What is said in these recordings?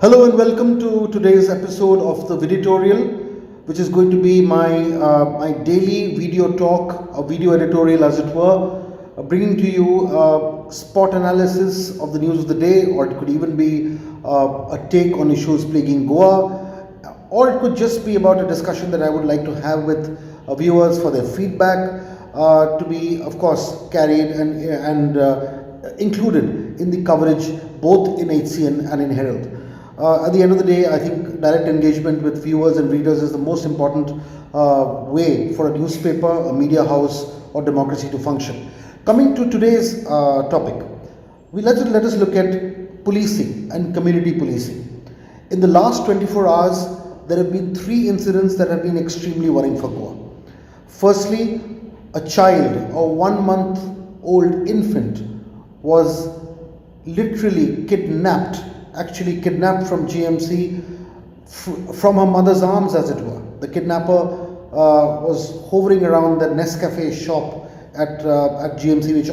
Hello and welcome to today's episode of the VIDEOTORIAL, which is going to be my daily video talk, a video editorial as it were, bringing to you spot analysis of the news of the day, or it could even be a take on issues plaguing Goa, or it could just be about a discussion that I would like to have with viewers for their feedback, to be of course carried and included in the coverage both in HCN and in Herald. At the end of the day, I think direct engagement with viewers and readers is the most important way for a newspaper, a media house, or democracy to function. Coming to today's topic, let us look at policing and community policing. In the last 24 hours, there have been 3 incidents that have been extremely worrying for Goa. Firstly, a child, a 1-month-old infant, was literally kidnapped from GMC, from her mother's arms, as it were. The kidnapper was hovering around the Nescafe shop at GMC, which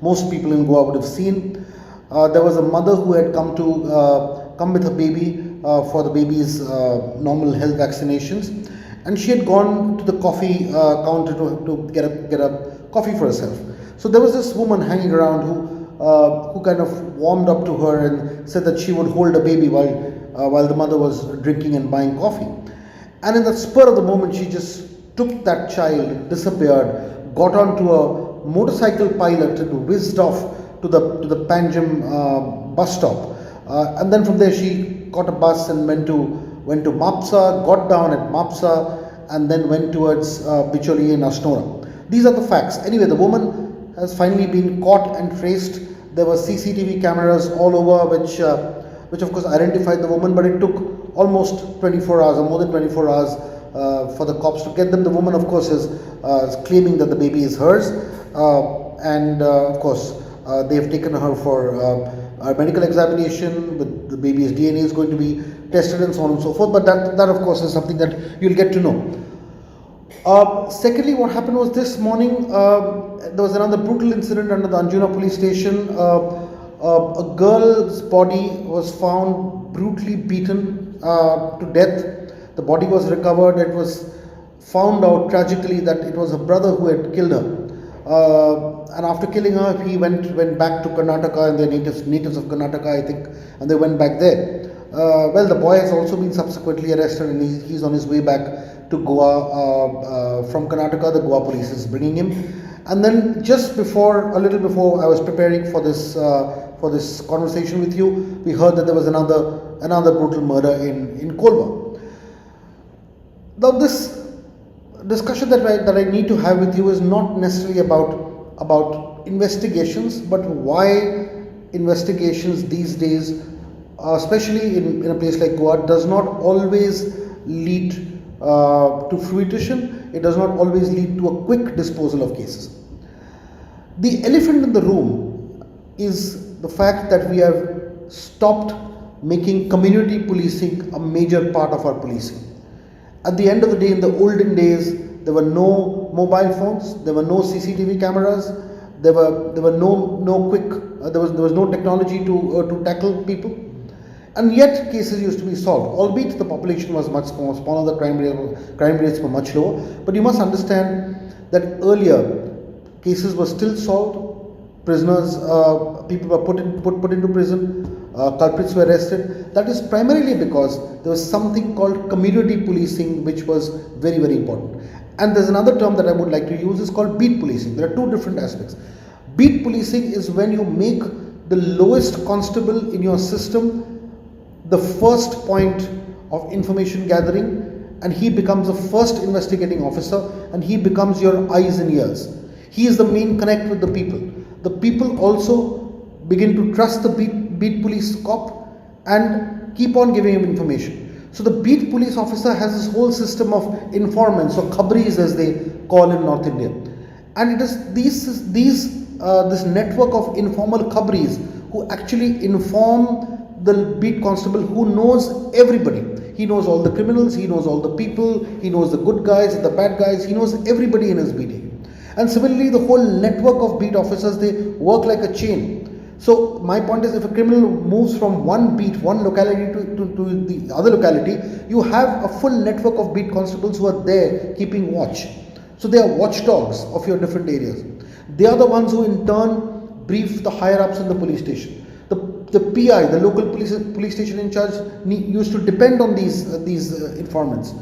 most people in Goa would have seen. There was a mother who had come with her baby for the baby's normal health vaccinations, and she had gone to the coffee counter to get a coffee for herself. So there was this woman hanging around who kind of warmed up to her and said that she would hold a baby while the mother was drinking and buying coffee. And in the spur of the moment, she just took that child, disappeared, got onto a motorcycle pilot and whizzed off to the Panjim bus stop. And then from there, she caught a bus and went to Mapsa, got down at Mapsa, and then went towards Bicholi and Asnora. These are the facts. Anyway, the woman has finally been caught and traced. There were CCTV cameras all over which of course identified the woman, but it took almost 24 hours or more than 24 hours for the cops to get them. The woman of course is claiming that the baby is hers, and of course they have taken her for a medical examination. The baby's DNA is going to be tested and so on and so forth, but that of course is something that you'll get to know. Secondly, what happened was this morning, there was another brutal incident under the Anjuna police station. A girl's body was found brutally beaten to death. The body was recovered. It was found out tragically that it was her brother who had killed her. And after killing her, he went back to Karnataka, and they're natives of Karnataka, I think, and they went back there. Well, the boy has also been subsequently arrested, and he's on his way back to Goa from Karnataka. The Goa police is bringing him. And then just a little before I was preparing for this conversation with you, we heard that there was another brutal murder in Kolba. Now this discussion that I need to have with you is not necessarily about investigations, but why investigations these days, especially in a place like Goa, does not always lead to fruition. It does not always lead to a quick disposal of cases. The elephant in the room is the fact that we have stopped making community policing a major part of our policing. At the end of the day, in the olden days, there were no mobile phones, there were no CCTV cameras, there was no technology to tackle people. And yet cases used to be solved, albeit the population was much smaller, the crime rates were much lower. But you must understand that earlier cases were still solved, prisoners, people were put into prison, culprits were arrested. That is primarily because there was something called community policing, which was very, very important. And there's another term that I would like to use, is called beat policing. There are 2 different aspects. Beat policing is when you make the lowest constable in your system the first point of information gathering, and he becomes the first investigating officer, and he becomes your eyes and ears. He is the main connect with the people. The people also begin to trust the beat police cop and keep on giving him information. So the beat police officer has this whole system of informants, or khabris as they call in North India, and it is this network of informal khabris who actually inform the beat constable, who knows everybody. He knows all the criminals, he knows all the people, he knows the good guys and the bad guys, he knows everybody in his beat. And similarly, the whole network of beat officers, they work like a chain. So my point is, if a criminal moves from one beat, one locality to the other locality, you have a full network of beat constables who are there keeping watch. So they are watchdogs of your different areas. They are the ones who in turn brief the higher ups in the police station. The PI, the local police station in charge, used to depend on these informants,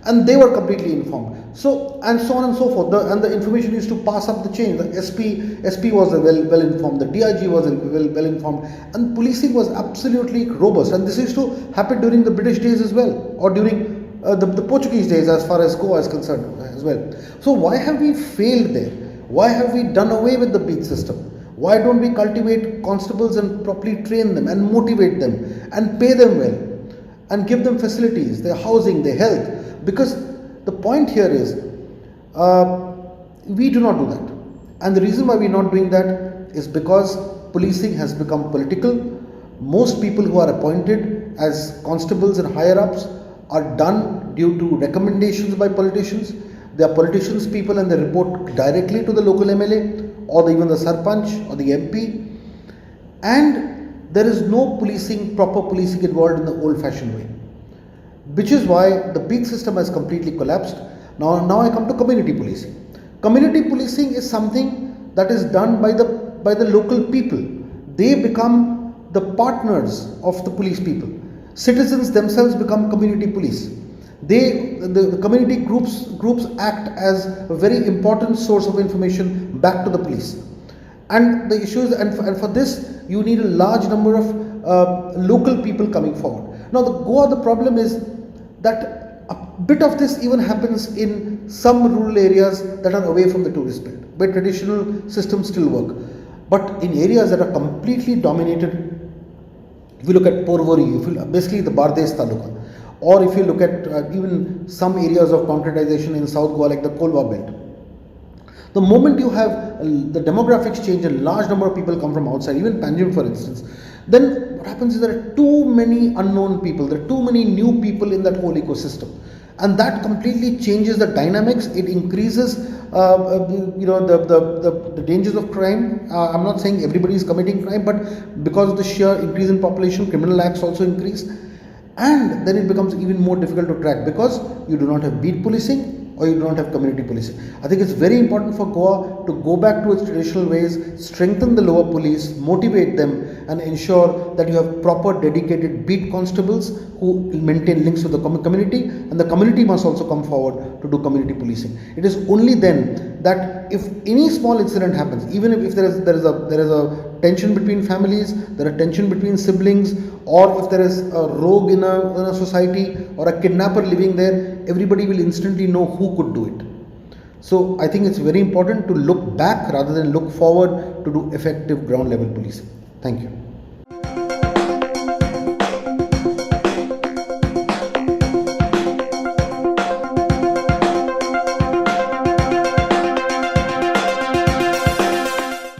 and they were completely informed. So and so on and so forth. And the information used to pass up the chain. The SP was well informed. The DIG was well informed, and policing was absolutely robust. And this used to happen during the British days as well, or during the Portuguese days, as far as Goa is concerned as well. So why have we failed there? Why have we done away with the beat system? Why don't we cultivate constables and properly train them and motivate them and pay them well and give them facilities, their housing, their health? Because the point here is we do not do that. And the reason why we are not doing that is because policing has become political. Most people who are appointed as constables and higher ups are done due to recommendations by politicians. They are politicians' people and they report directly to the local MLA or even the Sarpanch or the MP, and there is no proper policing involved in the old-fashioned way, which is why the beat system has completely collapsed. Now I come to community policing. Community policing is something that is done by the local people. They become the partners of the police people. Citizens themselves become community police. The community groups act as a very important source of information back to the police. And the issue is, and for this you need a large number of local people coming forward. Now the problem is that a bit of this even happens in some rural areas that are away from the tourist belt, where traditional systems still work. But in areas that are completely dominated, if you look at Porvori, basically the Bardes Taluka, or if you look at even some areas of concretization in South Goa like the Kolva belt, the moment you have the demographics change and large number of people come from outside, even Panjim for instance, then what happens is there are too many unknown people, there are too many new people in that whole ecosystem, and that completely changes the dynamics. It increases the dangers of crime. I'm not saying everybody is committing crime, but because of the sheer increase in population, criminal acts also increase. And then it becomes even more difficult to track because you do not have beat policing or you do not have community policing. I think it's very important for Goa to go back to its traditional ways, strengthen the lower police, motivate them, and ensure that you have proper dedicated beat constables who maintain links with the community, and the community must also come forward to do community policing. It is only then that if any small incident happens, even if there is a tension between families, there are tension between siblings, or if there is a rogue in a society or a kidnapper living there, everybody will instantly know who could do it. So I think it's very important to look back rather than look forward to do effective ground level policing. Thank you.